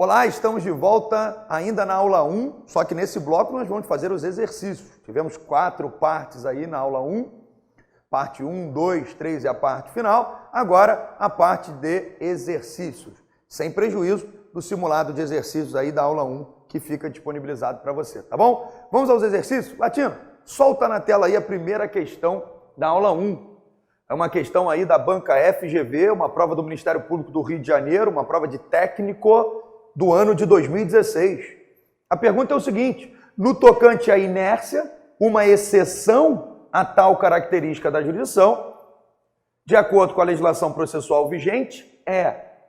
Olá, estamos de volta ainda na aula 1, só que nesse bloco nós vamos fazer os exercícios. Tivemos 4 partes aí na aula 1, parte 1, 2, 3 e a parte final. Agora a parte de exercícios, sem prejuízo do simulado de exercícios aí da aula 1, que fica disponibilizado para você, tá bom? Vamos aos exercícios? Latino, solta na tela aí a primeira questão da aula 1. É uma questão aí da banca FGV, uma prova do Ministério Público do Rio de Janeiro, uma prova de técnico do ano de 2016. A pergunta é o seguinte: no tocante à inércia, uma exceção a tal característica da jurisdição, de acordo com a legislação processual vigente,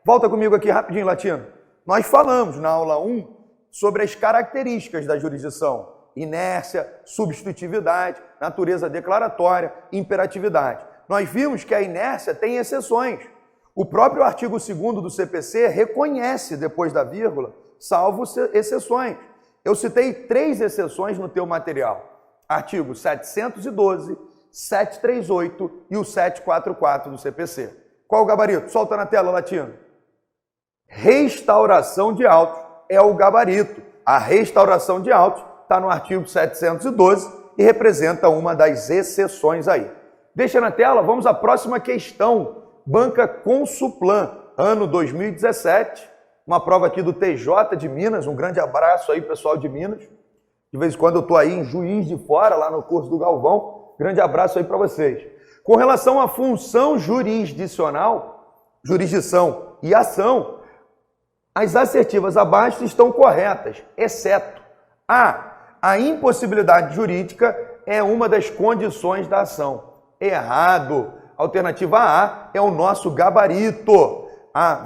volta comigo aqui rapidinho, Latino. Nós falamos na aula 1 sobre as características da jurisdição: inércia, substitutividade, natureza declaratória, imperatividade. Nós vimos que a inércia tem exceções. O próprio artigo 2º do CPC reconhece, depois da vírgula, salvo exceções. Eu citei 3 exceções no teu material. Artigo 712, 738 e o 744 do CPC. Qual o gabarito? Solta na tela, Latino. Restauração de autos é o gabarito. A restauração de autos está no artigo 712 e representa uma das exceções aí. Deixa na tela, vamos à próxima questão. Banca Consuplan, ano 2017, uma prova aqui do TJ de Minas. Um grande abraço aí, pessoal de Minas. De vez em quando eu estou aí em Juiz de Fora, lá no curso do Galvão. Grande abraço aí para vocês. Com relação à função jurisdicional, jurisdição e ação, as assertivas abaixo estão corretas, exceto a impossibilidade jurídica é uma das condições da ação. Errado. Alternativa A é o nosso gabarito.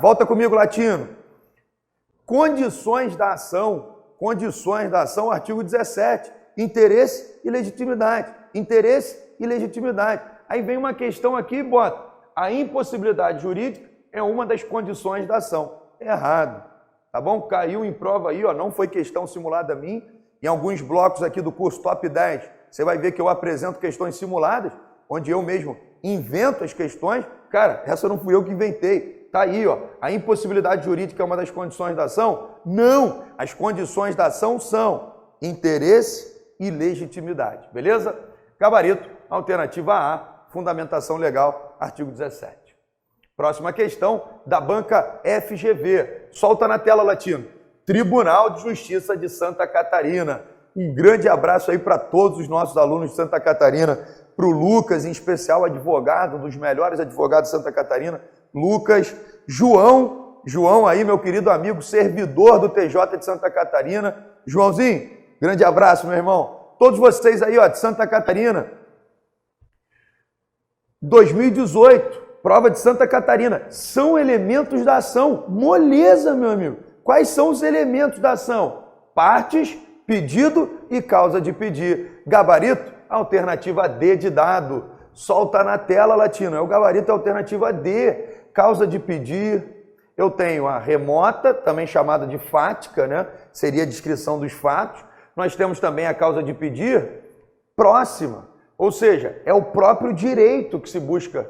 Volta comigo, Latino. Condições da ação, artigo 17. Interesse e legitimidade. Interesse e legitimidade. Aí vem uma questão aqui, bota: a impossibilidade jurídica é uma das condições da ação. Errado. Tá bom? Caiu em prova aí, ó, não foi questão simulada a mim. Em alguns blocos aqui do curso Top 10, você vai ver que eu apresento questões simuladas, onde eu mesmo invento as questões. Cara, essa não fui eu que inventei. Tá aí, ó. A impossibilidade jurídica é uma das condições da ação? Não! As condições da ação são interesse e legitimidade. Beleza? Gabarito, alternativa A, fundamentação legal, artigo 17. Próxima questão da banca FGV. Solta na tela, Latino. Tribunal de Justiça de Santa Catarina. Um grande abraço aí para todos os nossos alunos de Santa Catarina. Para o Lucas, em especial, advogado, um dos melhores advogados de Santa Catarina. Lucas, João aí, meu querido amigo, servidor do TJ de Santa Catarina. Joãozinho, grande abraço, meu irmão. Todos vocês aí, ó, de Santa Catarina. 2018, prova de Santa Catarina. São elementos da ação. Moleza, meu amigo. Quais são os elementos da ação? Partes, pedido e causa de pedir. Gabarito, alternativa D de dado. Solta na tela, Latino. É o gabarito, alternativa D. Causa de pedir. Eu tenho a remota, também chamada de fática, né? Seria a descrição dos fatos. Nós temos também a causa de pedir próxima. Ou seja, é o próprio direito que se busca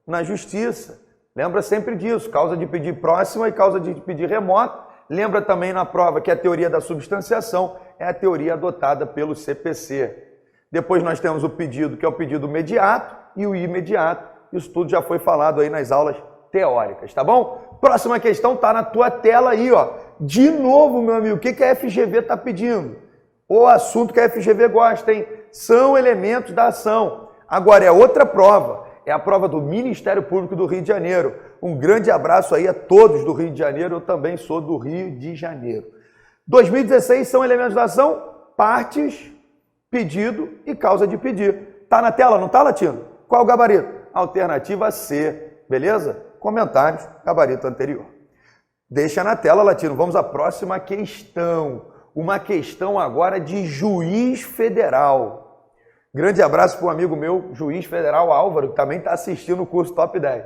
na justiça. Lembra sempre disso. Causa de pedir próxima e causa de pedir remota. Lembra também na prova que a teoria da substanciação é a teoria adotada pelo CPC. Depois nós temos o pedido, que é o pedido imediato, e o imediato. Isso tudo já foi falado aí nas aulas teóricas, tá bom? Próxima questão tá na tua tela aí, ó. De novo, meu amigo, o que a FGV tá pedindo? O assunto que a FGV gosta, hein? São elementos da ação. Agora é outra prova. É a prova do Ministério Público do Rio de Janeiro. Um grande abraço aí a todos do Rio de Janeiro. Eu também sou do Rio de Janeiro. 2016 são elementos da ação, partes, pedido e causa de pedir. Tá na tela, não tá, Latino? Qual o gabarito? Alternativa C. Beleza? Comentários, gabarito anterior. Deixa na tela, Latino. Vamos à próxima questão. Uma questão agora de juiz federal. Grande abraço para o amigo meu, juiz federal Álvaro, que também está assistindo o curso Top 10.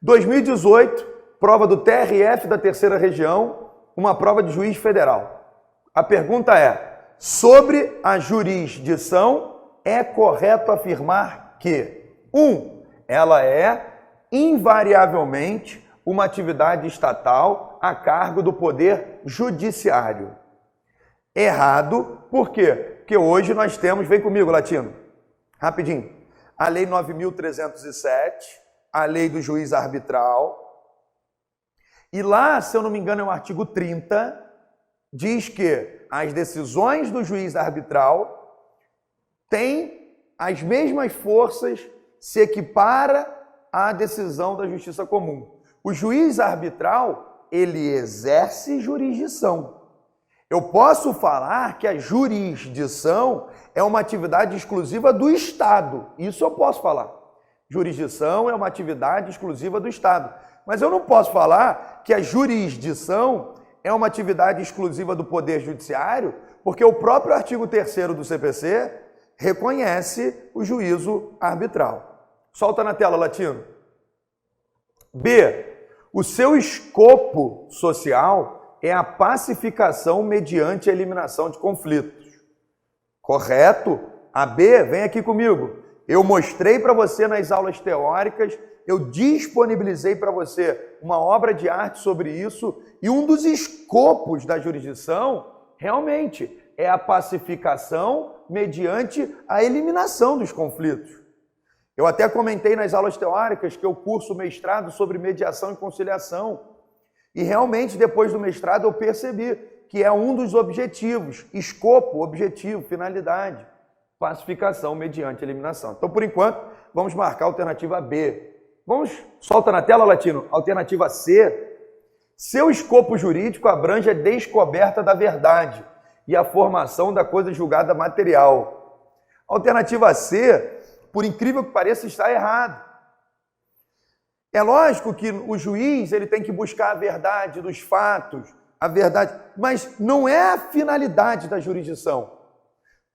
2018, prova do TRF da terceira região, uma prova de juiz federal. A pergunta é: sobre a jurisdição, é correto afirmar que 1. Ela é invariavelmente uma atividade estatal a cargo do Poder Judiciário. Errado, por quê? Porque hoje nós temos, vem comigo, Latino, rapidinho, a Lei 9.307, a Lei do Juiz Arbitral, e lá, se eu não me engano, é o artigo 30, diz que as decisões do juiz arbitral têm as mesmas forças, se equipara à decisão da justiça comum. O juiz arbitral, ele exerce jurisdição. Eu posso falar que a jurisdição é uma atividade exclusiva do Estado. Isso eu posso falar. Jurisdição é uma atividade exclusiva do Estado. Mas eu não posso falar que a jurisdição é uma atividade exclusiva do Poder Judiciário, porque o próprio artigo 3º do CPC reconhece o juízo arbitral. Solta na tela, Latino. B. O seu escopo social é a pacificação mediante a eliminação de conflitos. Correto? A B, vem aqui comigo. Eu mostrei para você nas aulas teóricas, eu disponibilizei para você uma obra de arte sobre isso, e um dos escopos da jurisdição, realmente, é a pacificação mediante a eliminação dos conflitos. Eu até comentei nas aulas teóricas que eu curso mestrado sobre mediação e conciliação, e realmente, depois do mestrado, eu percebi que é um dos objetivos, escopo, objetivo, finalidade, pacificação mediante eliminação. Então, por enquanto, vamos marcar a alternativa B. Solta na tela, Latino, alternativa C. Seu escopo jurídico abrange a descoberta da verdade e a formação da coisa julgada material. Alternativa C, por incrível que pareça, está errado. É lógico que o juiz ele tem que buscar a verdade dos fatos, a verdade, mas não é a finalidade da jurisdição.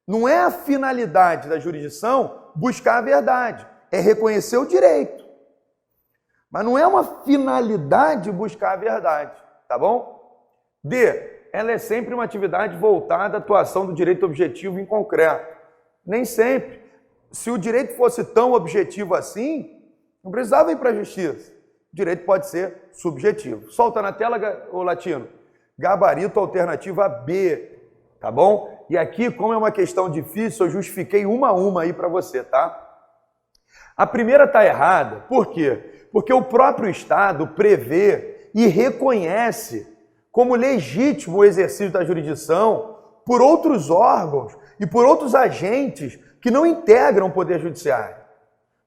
Não é a finalidade da jurisdição buscar a verdade, é reconhecer o direito. Mas não é uma finalidade buscar a verdade, tá bom? D. Ela é sempre uma atividade voltada à atuação do direito objetivo em concreto. Nem sempre. Se o direito fosse tão objetivo assim, não precisava ir para a justiça. O direito pode ser subjetivo. Solta na tela, ô Latino. Gabarito, alternativa B, tá bom? E aqui, como é uma questão difícil, eu justifiquei uma a uma aí para você, tá? A primeira está errada. Por quê? Porque o próprio Estado prevê e reconhece como legítimo o exercício da jurisdição por outros órgãos e por outros agentes que não integram o Poder Judiciário.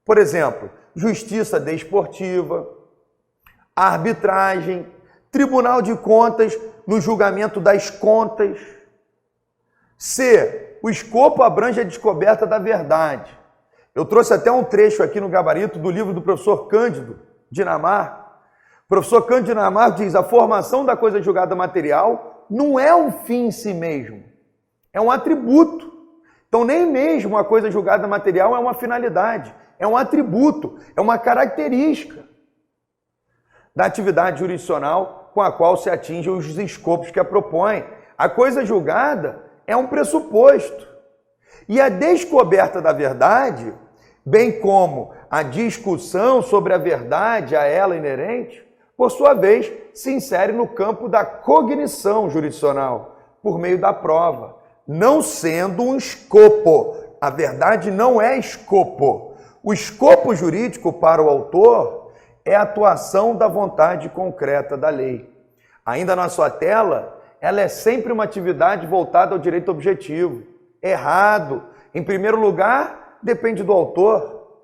Por exemplo, Justiça Desportiva, arbitragem, Tribunal de Contas no julgamento das contas. C. O escopo abrange a descoberta da verdade. Eu trouxe até um trecho aqui no gabarito do livro do professor Cândido Dinamarco. O professor Cândido Dinamarco diz: a formação da coisa julgada material não é um fim em si mesmo, é um atributo. Então, nem mesmo a coisa julgada material é uma finalidade, é um atributo, é uma característica da atividade jurisdicional com a qual se atingem os escopos que a propõe. A coisa julgada é um pressuposto. E a descoberta da verdade, bem como a discussão sobre a verdade a ela inerente, por sua vez, se insere no campo da cognição jurisdicional, por meio da prova, não sendo um escopo. A verdade não é escopo. O escopo jurídico para o autor é a atuação da vontade concreta da lei. Ainda na sua tela, ela é sempre uma atividade voltada ao direito objetivo. Errado. Em primeiro lugar, depende do autor.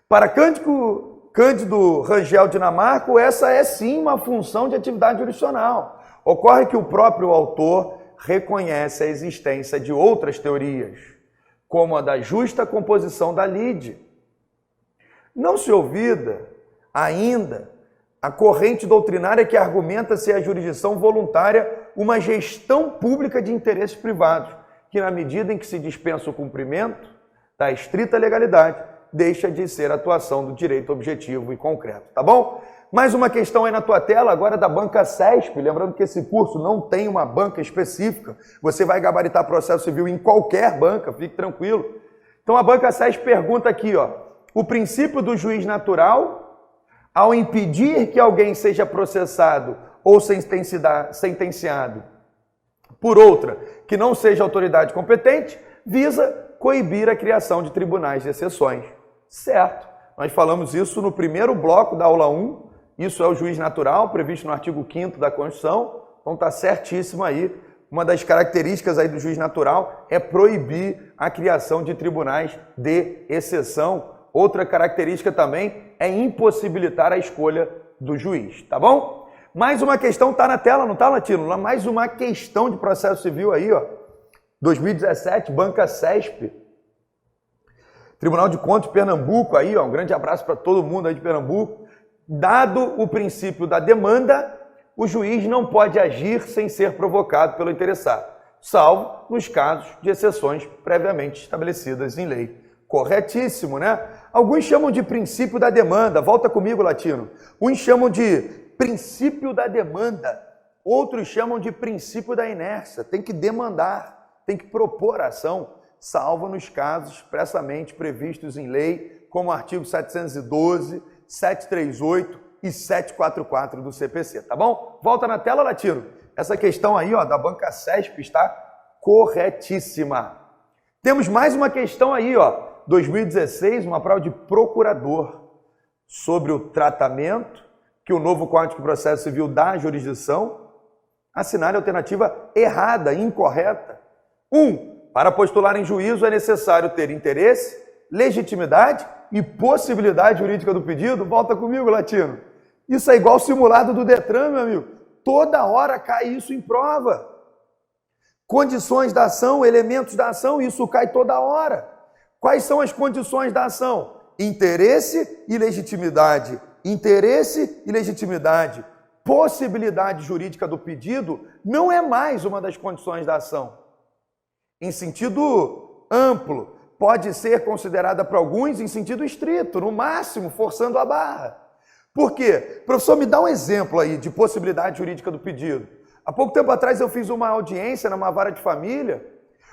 Para Cândido Rangel Dinamarco, essa é sim uma função de atividade jurisdicional. Ocorre que o próprio autor reconhece a existência de outras teorias, como a da justa composição da lide. Não se ouvida ainda a corrente doutrinária que argumenta ser a jurisdição voluntária uma gestão pública de interesses privados, que na medida em que se dispensa o cumprimento da estrita legalidade, deixa de ser atuação do direito objetivo e concreto, tá bom? Mais uma questão aí na tua tela, agora da banca CESP, lembrando que esse curso não tem uma banca específica, você vai gabaritar processo civil em qualquer banca, fique tranquilo. Então a banca CESP pergunta aqui, ó, o princípio do juiz natural, ao impedir que alguém seja processado ou sentenciado por outra que não seja autoridade competente, visa coibir a criação de tribunais de exceções. Certo. Nós falamos isso no primeiro bloco da aula 1. Isso é o juiz natural, previsto no artigo 5º da Constituição. Então está certíssimo aí. Uma das características aí do juiz natural é proibir a criação de tribunais de exceção. Outra característica também é impossibilitar a escolha do juiz, tá bom? Mais uma questão está na tela, não está, Latino? Mais uma questão de processo civil aí, ó. 2017, Banca CESP. Tribunal de Contas de Pernambuco aí, ó. Um grande abraço para todo mundo aí de Pernambuco. Dado o princípio da demanda, o juiz não pode agir sem ser provocado pelo interessado, salvo nos casos de exceções previamente estabelecidas em lei. Corretíssimo, né? Alguns chamam de princípio da demanda. Volta comigo, Latino. Uns chamam de princípio da demanda. Outros chamam de princípio da inércia. Tem que demandar, tem que propor a ação, salvo nos casos expressamente previstos em lei, como o artigo 712, 738 e 744 do CPC, tá bom? Volta na tela, Latino. Essa questão aí, ó, da Banca CESP está corretíssima. Temos mais uma questão aí, ó, 2016, uma prova de procurador sobre o tratamento que o novo Código de Processo Civil dá à jurisdição. Assinale a alternativa errada, incorreta. 1. Para postular em juízo é necessário ter interesse, legitimidade e possibilidade jurídica do pedido. Volta comigo, Latino. Isso é igual ao simulado do Detran, meu amigo. Toda hora cai isso em prova. Condições da ação, elementos da ação, isso cai toda hora. Quais são as condições da ação? Interesse e legitimidade. Interesse e legitimidade. Possibilidade jurídica do pedido não é mais uma das condições da ação. Em sentido amplo, pode ser considerada para alguns em sentido estrito, no máximo, forçando a barra. Por quê? Professor, me dá um exemplo aí de possibilidade jurídica do pedido. Há pouco tempo atrás eu fiz uma audiência numa vara de família,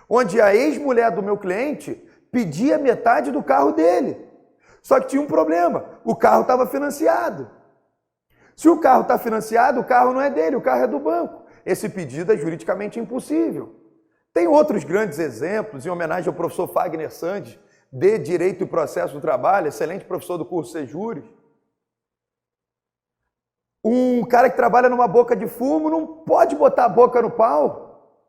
onde a ex-mulher do meu cliente pedia metade do carro dele. Só que tinha um problema, o carro estava financiado. Se o carro está financiado, o carro não é dele, o carro é do banco. Esse pedido é juridicamente impossível. Tem outros grandes exemplos, em homenagem ao professor Fagner Sandes, de Direito e Processo do Trabalho, excelente professor do curso Sejures. Um cara que trabalha numa boca de fumo não pode botar a boca no pau.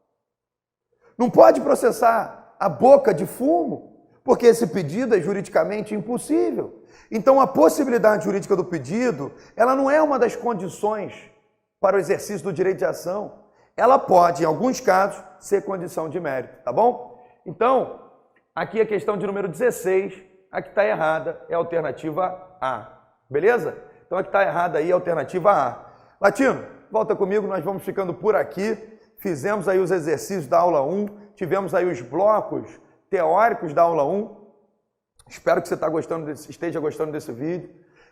Não pode processar a boca de fumo, porque esse pedido é juridicamente impossível. Então, a possibilidade jurídica do pedido, ela não é uma das condições para o exercício do direito de ação. Ela pode, em alguns casos, ser condição de mérito, tá bom? Então, aqui a questão de número 16, a que está errada é a alternativa A, beleza? Então, a que está errada aí é a alternativa A. Latino, volta comigo, nós vamos ficando por aqui. Fizemos aí os exercícios da aula 1, tivemos aí os blocos teóricos da aula 1. Espero que você esteja gostando desse vídeo.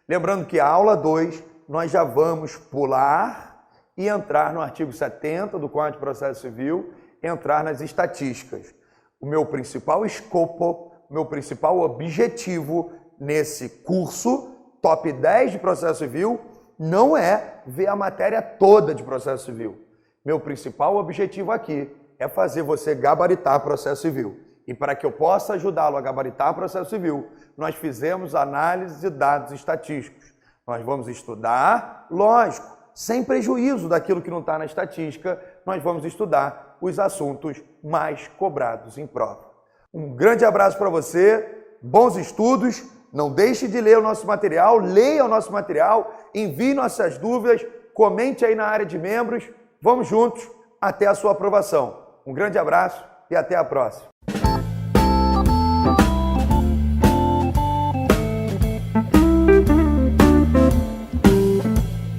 Lembrando que a aula 2, nós já vamos pular e entrar no artigo 70 do Código de Processo Civil, entrar nas estatísticas. O meu principal escopo, o meu principal objetivo nesse curso, top 10 de processo civil, não é ver a matéria toda de processo civil. Meu principal objetivo aqui é fazer você gabaritar processo civil. E para que eu possa ajudá-lo a gabaritar processo civil, nós fizemos análise de dados estatísticos. Nós vamos estudar, lógico, sem prejuízo daquilo que não está na estatística, nós vamos estudar os assuntos mais cobrados em prova. Um grande abraço para você, bons estudos, não deixe de ler o nosso material, leia o nosso material, envie nossas dúvidas, comente aí na área de membros, vamos juntos até a sua aprovação. Um grande abraço e até a próxima.